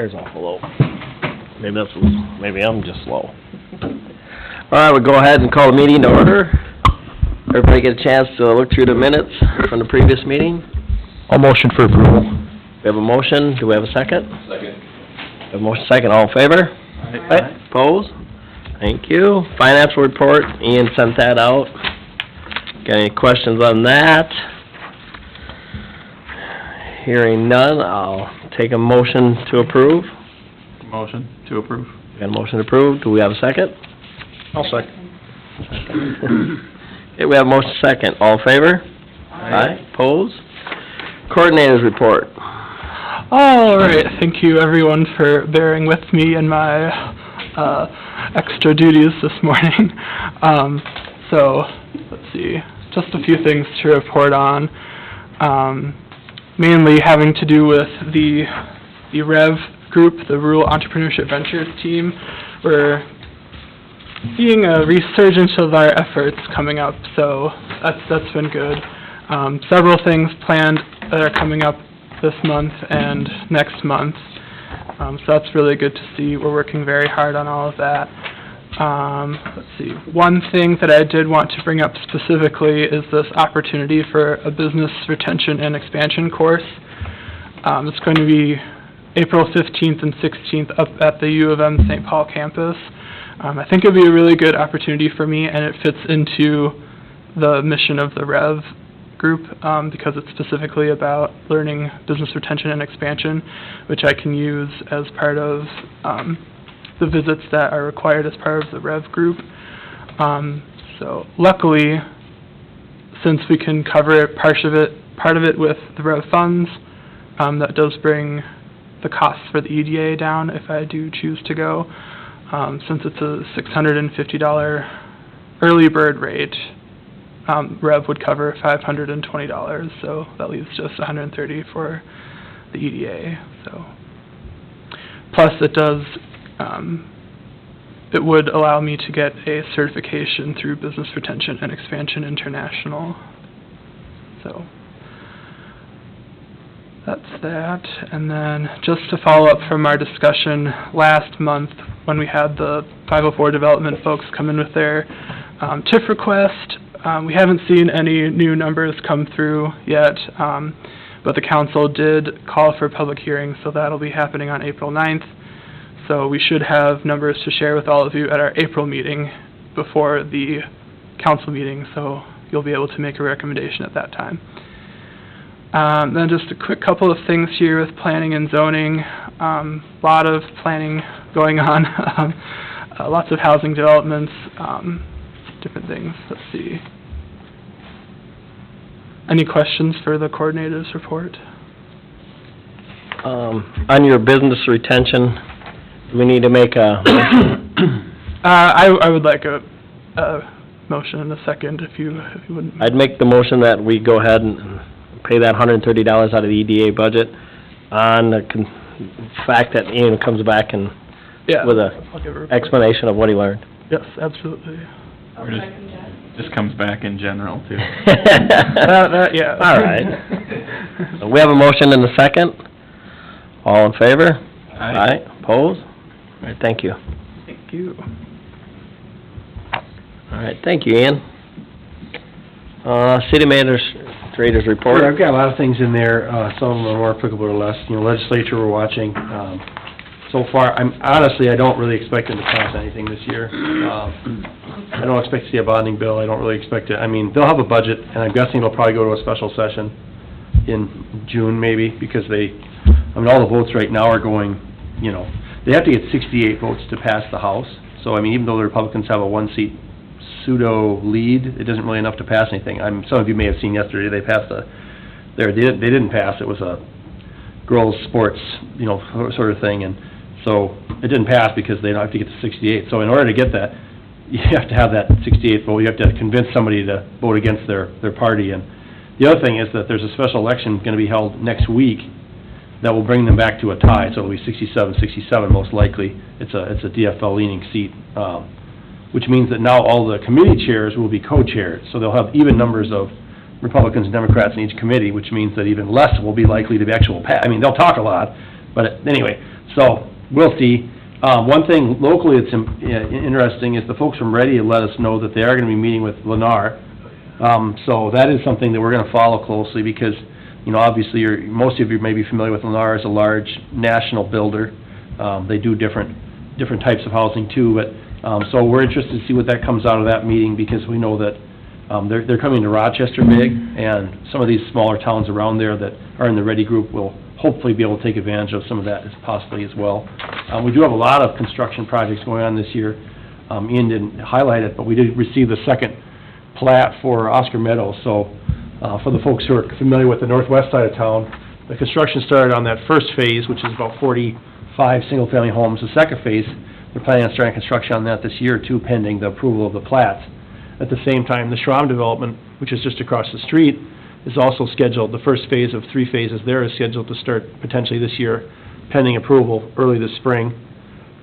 There's awful low. Maybe I'm just slow. All right, we'll go ahead and call the meeting to order. Everybody get a chance to look through the minutes from the previous meeting. I'll motion for approval. We have a motion. Do we have a second? Second. We have a motion second. All in favor? Aye. Opposed? Thank you. Financial report. Ian sent that out. Got any questions on that? Hearing none, I'll take a motion to approve. Motion to approve. Got a motion to approve. Do we have a second? I'll second. Okay, we have a motion second. All in favor? Aye. Opposed? Coordinators report. All right, thank you everyone for bearing with me in my extra duties this morning. So, let's see, just a few things to report on. Mainly having to do with the REV group, the Rural Entrepreneurship Ventures team. We're seeing a resurgence of our efforts coming up, so that's been good. Several things planned that are coming up this month and next month, so that's really good to see. We're working very hard on all of that. Let's see, one thing that I did want to bring up specifically is this opportunity for a business retention and expansion course. It's going to be April 15th and 16th up at the U of M St. Paul campus. I think it would be a really good opportunity for me, and it fits into the mission of the REV group because it's specifically about learning business retention and expansion, which I can use as part of the visits that are required as part of the REV group. So luckily, since we can cover part of it with the REV funds, that does bring the costs for the EDA down if I do choose to go. Since it's a $650 early bird rate, REV would cover $520, so that leaves just $130 for the EDA. So, plus it does, it would allow me to get a certification through Business Retention and Expansion International. So that's that. And then just to follow up from our discussion last month when we had the 504 development folks come in with their TIF request, we haven't seen any new numbers come through yet, but the council did call for a public hearing, so that'll be happening on April 9th. So we should have numbers to share with all of you at our April meeting before the council meeting, so you'll be able to make a recommendation at that time. Then just a quick couple of things here with planning and zoning. A lot of planning going on, lots of housing developments, different things. Let's see. Any questions for the coordinators report? On your business retention, do we need to make a motion? I would like a motion in a second if you wouldn't. I'd make the motion that we go ahead and pay that $130 out of the EDA budget on the fact that Ian comes back and with a explanation of what he learned. Yes, absolutely. Just comes back in general, too. Yeah. All right. So we have a motion and a second. All in favor? Aye. Opposed? All right, thank you. Thank you. All right, thank you, Ian. City Administrator's report. Sure, I've got a lot of things in there. Some of them are more applicable or less. Legislature we're watching. So far, I don't really expect them to pass anything this year. I don't expect to see a bonding bill. I don't really expect it. I mean, they'll have a budget, and I'm guessing it'll probably go to a special session in June maybe, because all the votes right now are going, they have to get 68 votes to pass the House. So, I mean, even though the Republicans have a one-seat pseudo lead, it isn't really enough to pass anything. Some of you may have seen yesterday, they passed they didn't pass. It was a girls' sports, sort of thing, and so it didn't pass because they don't have to get to 68. So in order to get that, you have to have that 68 vote. You have to convince somebody to vote against their party. And the other thing is that there's a special election going to be held next week that will bring them back to a tie. So it'll be 67-67 most likely. It's a DFL leaning seat, which means that now all the committee chairs will be co-chaired. So they'll have even numbers of Republicans and Democrats in each committee, which means that even less will be likely to be actual pass. I mean, they'll talk a lot, but anyway. So, we'll see. One thing locally that's interesting is the folks from Ready let us know that they are gonna be meeting with Lennar. So that is something that we're gonna follow closely because, you know, obviously most of you may be familiar with Lennar as a large national builder. They do different types of housing too, but, so we're interested to see what that comes out of that meeting because we know that, they're coming to Rochester big, and some of these smaller towns around there that are in the Ready group will hopefully be able to take advantage of some of that possibly as well. We do have a lot of construction projects going on this year. Ian didn't highlight it, but we did receive the second plat for Oscar Meadows, so, for the folks who are familiar with the northwest side of town, the construction started on that first phase, which is about 45 single-family homes. The second phase, they're planning on starting construction on that this year too, pending the approval of the plats. At the same time, the Schramm development, which is just across the street, is also scheduled, the first phase of 3 phases there is scheduled to start potentially this year, pending approval early this spring.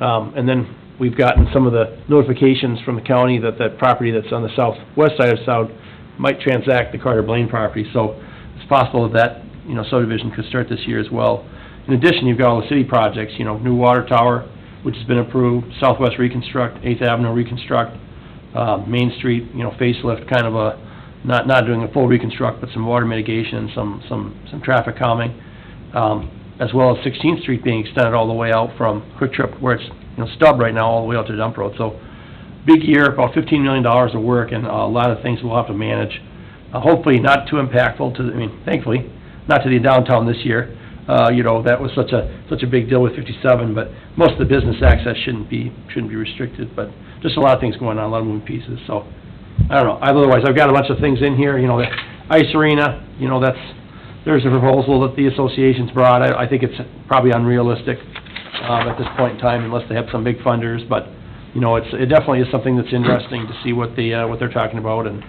And then we've gotten some of the notifications from the county that that property that's on the southwest side of town might transact the Carter Blaine property, so it's possible that, you know, subdivision could start this year as well. In addition, you've got all the city projects, you know, new water tower, which has been approved, Southwest reconstruct, 8th Avenue reconstruct, Main Street, you know, facelift, kind of a, not doing a full reconstruct, but some water mitigation, some traffic calming, as well as 16th Street being extended all the way out from Quick Trip, where it's, you know, stub right now, all the way out to Dump Road. So, big year, about $15 million of work, and a lot of things we'll have to manage. Hopefully not too impactful to, I mean, thankfully, not to the downtown this year. You know, that was such a big deal with 57, but most of the business access shouldn't be restricted, but just a lot of things going on, a lot of moving pieces, so, I don't know. Otherwise, I've got a bunch of things in here, you know, the ice arena, you know, there's a proposal that the association's brought. I think it's probably unrealistic, at this point in time, unless they have some big funders, but, you know, it definitely is something that's interesting to see what they're talking about, and,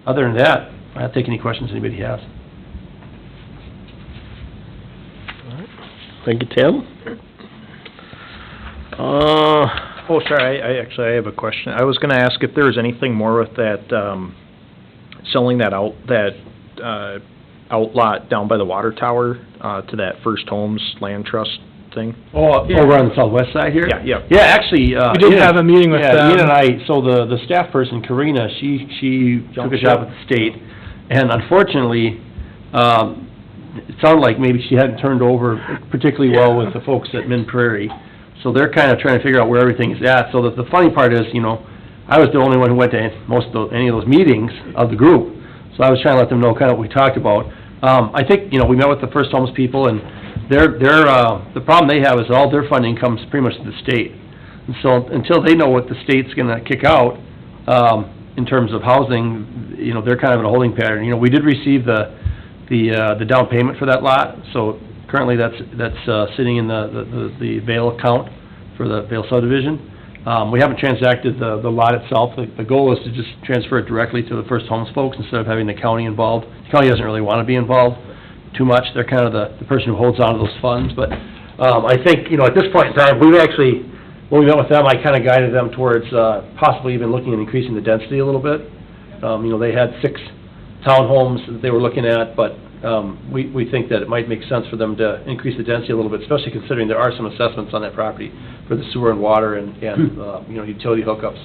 other than that, I'll take any questions anybody has. Thank you, Tim. Oh, sorry, I have a question. I was gonna ask if there was anything more with that, selling that outlot down by the water tower, to that First Homes Land Trust thing. Oh, over on the southwest side here? Yeah. Yeah, actually, We did have a meeting with them. Yeah, Ian and I, so the staff person, Karina, she took a job at the state, and unfortunately, it sounded like maybe she hadn't turned over particularly well with the folks at Min Prairie. So they're kind of trying to figure out where everything is at. So the funny part is, you know, I was the only one who went to any of those meetings of the group. So I was trying to let them know kind of what we talked about. I think, you know, we met with the First Homes people, and the problem they have is all their funding comes pretty much to the state. And so until they know what the state's gonna kick out, in terms of housing, you know, they're kind of in a holding pattern. You know, we did receive the down payment for that lot, so currently that's sitting in the Vail account for the Vail subdivision. We haven't transacted the lot itself. The goal is to just transfer it directly to the First Homes folks instead of having the county involved. The county doesn't really want to be involved too much. They're kind of the person who holds on to those funds, but I think, you know, at this point in time, when we met with them, I kind of guided them towards possibly even looking at increasing the density a little bit. You know, they had 6 townhomes that they were looking at, but we think that it might make sense for them to increase the density a little bit, especially considering there are some assessments on that property for the sewer and water and you know, utility hookups.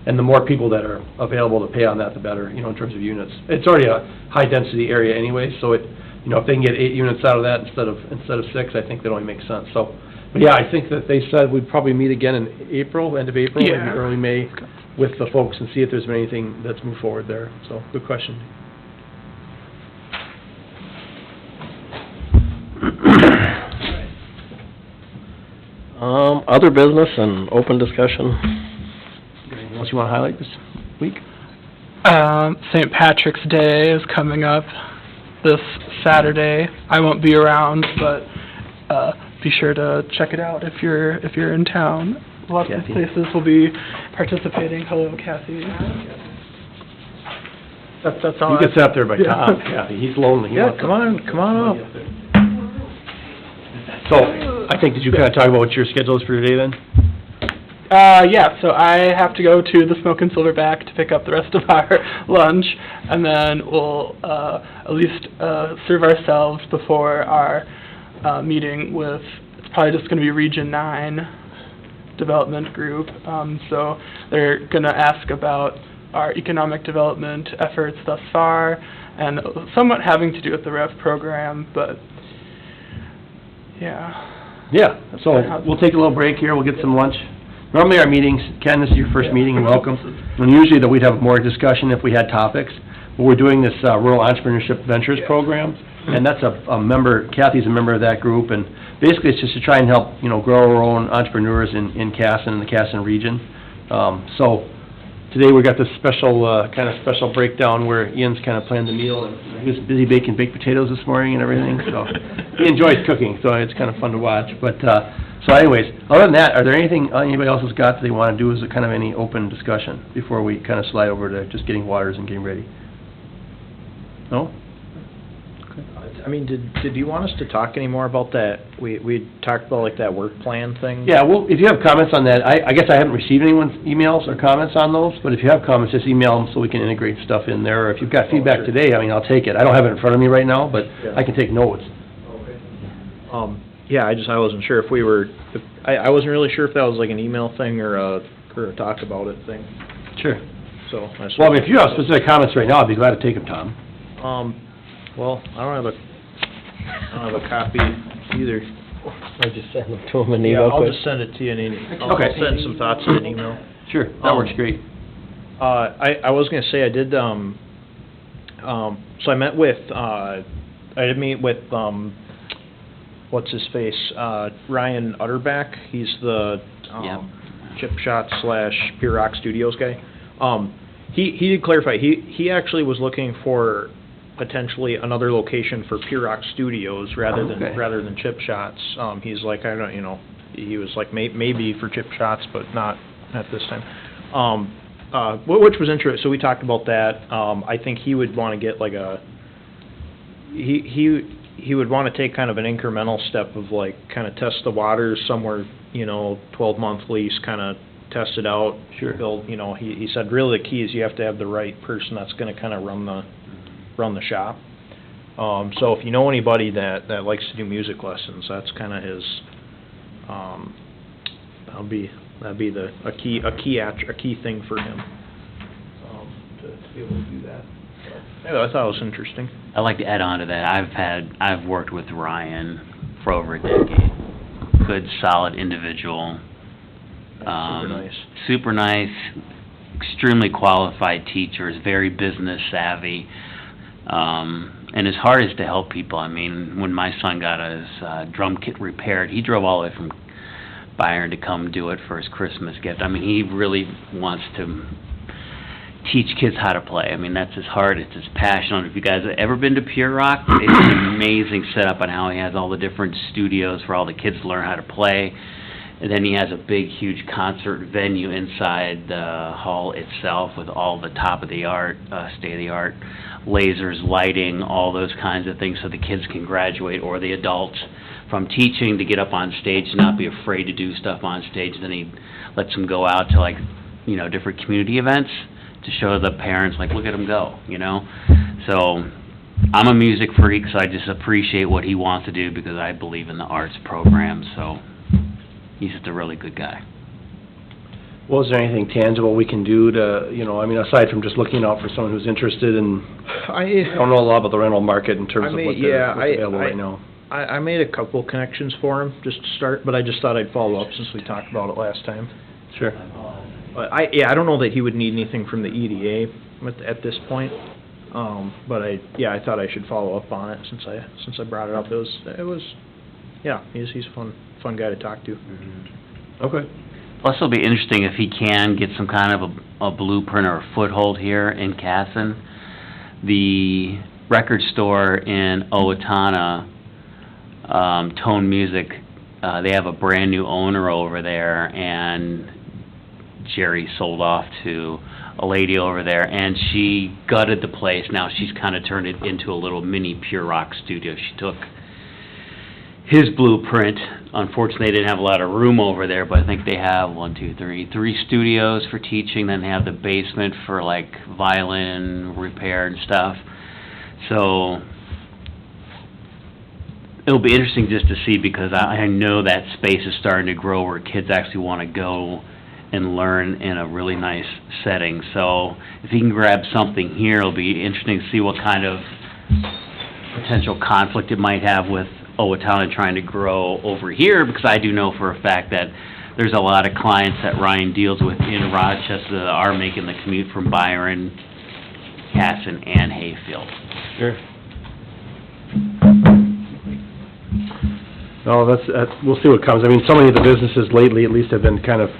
And the more people that are available to pay on that, the better, you know, in terms of units. It's already a high-density area anyway, so it, you know, if they can get 8 units out of that instead of 6, I think that only makes sense. So, but yeah, I think that they said we'd probably meet again in April, end of April, maybe early May, with the folks and see if there's been anything that's moved forward there. So, good question. Other business and open discussion. Anything else you want to highlight this week? St. Patrick's Day is coming up this Saturday. I won't be around, but be sure to check it out if you're in town. Lots of places will be participating. Hello, Kathy. That's all. You get set up there by Tom. Kathy, he's lonely. Yeah, come on up. So, I think, did you kind of talk about what your schedule is for today then? Yeah, so I have to go to the Smoke and Silverback to pick up the rest of our lunch, and then we'll at least serve ourselves before our meeting with, it's probably just gonna be Region 9 development group. So they're gonna ask about our economic development efforts thus far, and somewhat having to do with the REV program, but, yeah. Yeah, so we'll take a little break here, we'll get some lunch. Normally our meetings, Ken, this is your first meeting, and welcome. And usually that we'd have more discussion if we had topics, but we're doing this Rural Entrepreneurship Ventures program, and that's a member, Kathy's a member of that group, and basically it's just to try and help, grow our own entrepreneurs in Casson and the Casson region. So today we got this special breakdown where Ian's kind of planned the meal, and he was busy baking baked potatoes this morning and everything, so he enjoys cooking, so it's kind of fun to watch. But, so anyways, other than that, are there anything anybody else has got that they want to do as a kind of any open discussion before we kind of slide over to just getting waters and getting ready? No? I mean, did you want us to talk any more about that? We talked about like that work plan thing? Yeah, well, if you have comments on that, I guess I haven't received anyone's emails or comments on those, but if you have comments, just email them so we can integrate stuff in there. Or if you've got feedback sure. today, I mean, I'll take it. I don't have it in front of me right now, but Yeah. I can take notes. Yeah, I wasn't sure if we were, I wasn't really sure if that was like an email thing or a talk about it thing, Sure. so. Well, I mean, if you have specific comments right now, I'd be glad to take them, Tom. Well, I don't have a copy either. I just send them to them in Yeah, email I'll quick. just send it to you in Okay. I'll send some thoughts in an email. Sure, that works great. I was gonna say, I did, so I met with, I did meet with, what's his face, Ryan Utterback. He's the, Chip Shot / Pure Rock Studios guy. He did clarify, he actually was looking for potentially another location for Pure Rock Studios rather than Chip Shots. He's like, I don't, he was like, maybe for Chip Shots, but not at this time. Which was interesting, so we talked about that. I think he would wanna get like he would want to take kind of an incremental step of like, kind of test the waters somewhere, 12-month lease, kind of test it out. Sure. Build, he said really the key is you have to have the right person that's going to kind of run the shop. So if you know anybody that likes to do music lessons, that's kind of his, that'd be a key thing for him, to be able to do that. Yeah, I thought it was interesting. I'd like to add on to that. I've worked with Ryan for over a decade. Good, solid individual. Super nice. Super nice, extremely qualified teacher, is very business savvy. And his heart is to help people. I mean, when my son got his drum kit repaired, he drove all the way from Byron to come do it for his Christmas gift. I mean, he really wants to teach kids how to play. I mean, that's his heart, it's his passion. If you guys have ever been to Pure Rock, it's an amazing setup on how he has all the different studios for all the kids to learn how to play. And then he has a big, huge concert venue inside the hall itself with all the top-of-the-art, state-of-the-art lasers, lighting, all those kinds of things so the kids can graduate, or the adults, from teaching to get up on stage and not be afraid to do stuff on stage. Then he lets them go out to, like, different community events to show the parents, like, look at him go, So I'm a music freak, so I just appreciate what he wants to do because I believe in the arts program, so he's just a really good guy. Well, is there anything tangible we can do to, aside from just looking out for someone who's interested in, I don't know a lot about the rental market in terms of what's available right now. I made a couple connections for him just to start, but I just thought I'd follow up since we talked about it last time. Sure. But I don't know that he would need anything from the EDA at this point. But I thought I should follow up on it since I brought it up. He's a fun guy to talk to. Mm-hmm. Okay. Plus, it'll be interesting if he can get some kind of a blueprint or a foothold here in Casson. The record store in Owatonna, Tone Music, they have a brand new owner over there, and Jerry sold off to a lady over there, and she gutted the place. Now she's kind of turned it into a little mini Pure Rock studio. She took his blueprint. Unfortunately, they didn't have a lot of room over there, but I think they have three studios for teaching. Then they have the basement for like violin repair and stuff. So it'll be interesting just to see, because I know that space is starting to grow where kids actually want to go and learn in a really nice setting. So if he can grab something here, it'll be interesting to see what kind of potential conflict it might have with Owatonna trying to grow over here, because I do know for a fact that there's a lot of clients that Ryan deals with in Rochester that are making the commute from Byron, Casson, and Hayfield. Sure. No, that's, we'll see what comes. I mean, so many of the businesses lately at least have been kind of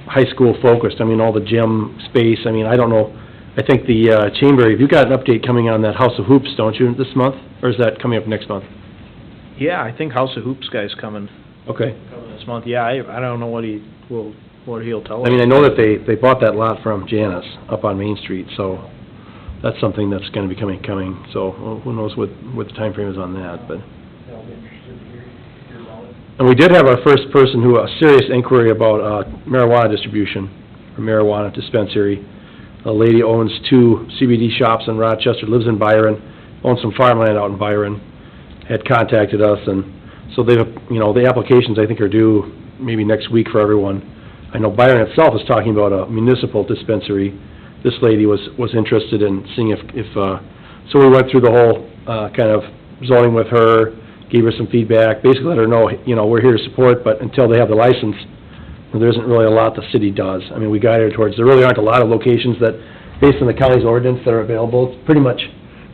high school focused. I mean, all the gym space, I mean, I don't know. I think the Chamber, have you got an update coming on that House of Hoops, don't you, this month? Or is that coming up next month? Yeah, I think House of Hoops guy's coming Okay. this month. Yeah, I don't know what he'll tell us. I mean, I know that they bought that lot from Janice up on Main Street, so that's something that's gonna be coming, so who knows what the timeframe is on that, but. And we did have our first person who, a serious inquiry about marijuana distribution, or marijuana dispensary. A lady owns 2 CBD shops in Rochester, lives in Byron, owns some farmland out in Byron, had contacted us, and so they've, the applications I think are due maybe next week for everyone. I know Byron itself is talking about a municipal dispensary. This lady was interested in seeing if so we went through the whole kind of zoning with her, gave her some feedback, basically let her know, we're here to support, but until they have the license, there isn't really a lot the city does. I mean, we guided her towards, there really aren't a lot of locations that, based on the county's ordinance, that are available. It's pretty much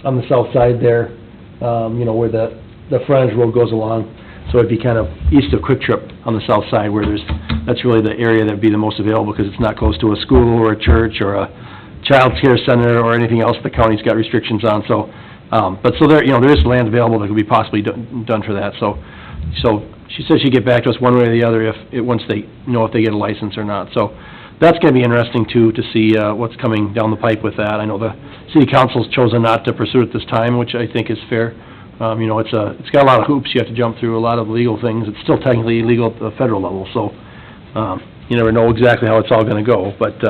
on the south side there, where the frontage road goes along. So it'd be kind of east of Quick Trip on the south side where that's really the area that'd be the most available, because it's not close to a school or a church or a child care center or anything else the county's got restrictions on. So, but so there, there is land available that could be possibly done for that. So she said she'd get back to us one way or the other once they if they get a license or not. So that's going to be interesting too, to see what's coming down the pipe with that. I know the city council's chosen not to pursue it this time, which I think is fair. It's got a lot of hoops you have to jump through, a lot of legal things. It's still technically illegal at the federal level, so you never know exactly how it's all going to go. But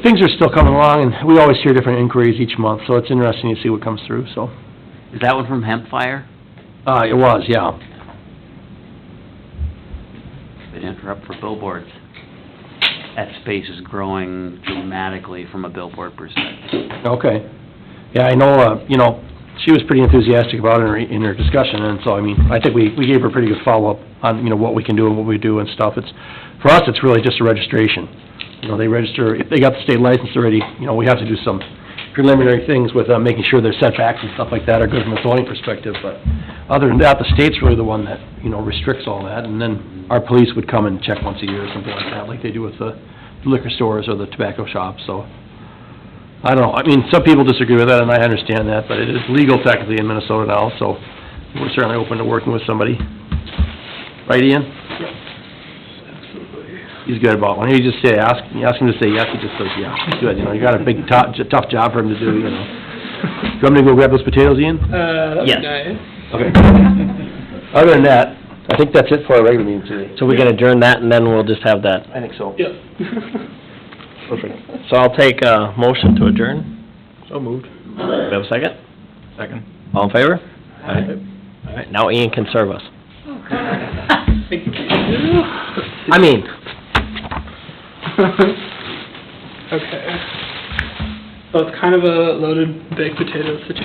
things are still coming along, and we always hear different inquiries each month, so it's interesting to see what comes through. So Is that one from Hempfire? it was, yeah. Been interrupt for billboards. That space is growing dramatically from a billboard perspective. Okay. Yeah, I know, she was pretty enthusiastic about it in her discussion, and so, I mean, I think we gave her a pretty good follow-up on, what we can do and what we do and stuff. For us, it's really just a registration. They register, if they got the state license already, we have to do some preliminary things with making sure their setbacks and stuff like that are good from a zoning perspective, but other than that, the state's really the one that, restricts all that, and then our police would come and check once a year or something like that, like they do with the liquor stores or the tobacco shops, so. I don't know, I mean, some people disagree with that, and I understand that, but it is legal technically in Minnesota now, so we're certainly open to working with somebody. Right, Ian? Yes, absolutely. He's good about one. You just ask him to say yes, he just says yeah. He's good, you got a big, tough job for him to do, Do you want me to go grab those potatoes, Ian? That'd Yes. be nice. Okay. Other than that, I think that's it for our regular meeting today. So we can adjourn that, and then we'll just have that. I think so. Yep. Perfect. So I'll take a motion to adjourn. So moved. Do we have a second? Second. All in favor? All right, now Ian can serve us. Thank you. I mean... Okay. So it's kind of a loaded baked potato situation.